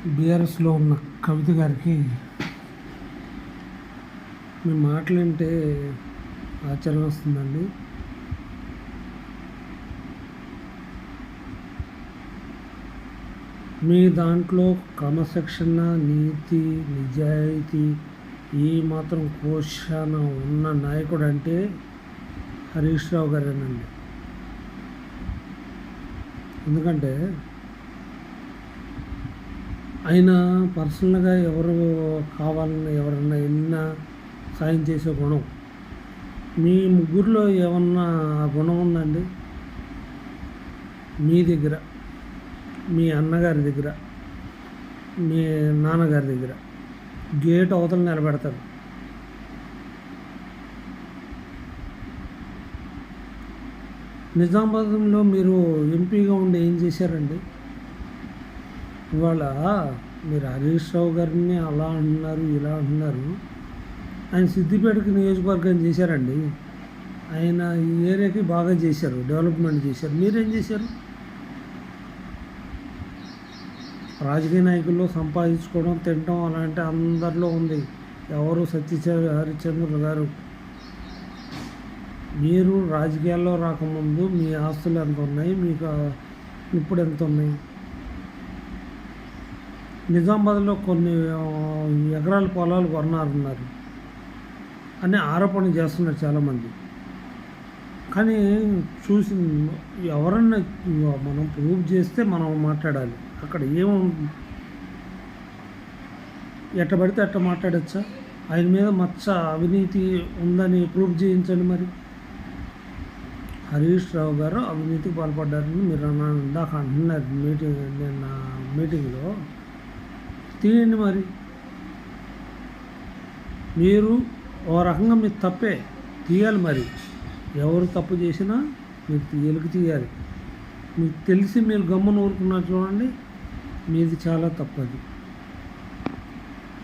బీఆర్ఎస్లో ఉన్న కవిత గారికి మీ మాటలంటే ఆశ్చర్యం వస్తుందండి. మీ దాంట్లో క్రమశిక్షణ, నీతి, నిజాయితీ ఈ మాత్రం కోశాన ఉన్న నాయకుడు అంటే హరీష్ రావు గారేనండి. ఎందుకంటే ఆయన పర్సనల్గా ఎవరు కావాలన్నా ఎవరన్నా వెళ్ళినా సాయం చేసే గుణం మీ ముగ్గురిలో ఏమన్నా గుణం ఉందండి? మీ దగ్గర, మీ అన్నగారి దగ్గర, మీ నాన్నగారి దగ్గర గేట్ అవతల నిలబెడతారు. నిజామాబాద్లో మీరు ఎంపీగా ఉండి ఏం చేశారండి? ఇవాళ మీరు హరీష్ రావు గారిని అలా అంటున్నారు, ఇలా అంటున్నారు. ఆయన సిద్దిపేటకి నియోజకవర్గం చేశారండి. ఆయన ఈ ఏరియాకి బాగా చేశారు, డెవలప్మెంట్ చేశారు. మీరేం చేశారు? రాజకీయ నాయకుల్లో సంపాదించుకోవడం, తినడం అలాంటి అందరిలో ఉంది. ఎవరు హరిశ్చంద్రులు గారు మీరు రాజకీయాల్లో రాకముందు మీ ఆస్తులు ఎంత ఉన్నాయి, మీకు ఇప్పుడు ఎంత ఉన్నాయి? నిజామాబాద్లో కొన్ని ఎకరాల పొలాలు కొన్నారన్నారు అని ఆరోపణ చేస్తున్నారు చాలామంది. కానీ చూసి ఎవరన్నా మనం ప్రూవ్ చేస్తే మనం మాట్లాడాలి. అక్కడ ఎట్ట పడితే అట్ట మాట్లాడచ్చా? ఆయన మీద మచ్చ అవినీతి ఉందని ప్రూవ్ చేయించండి. మరి హరీష్ రావు గారు అవినీతికి పాల్పడ్డారని మీరు ఇందాక అంటున్నారు మీటింగ్లో. తీయండి. మరి మీరు ఓ రకంగా మీరు తప్పే తీయాలి. మరి ఎవరు తప్పు చేసినా మీరు తీయాలి. మీకు తెలిసి మీరు గమ్మున ఊరుకున్నారు చూడండి, మీది చాలా తప్పది.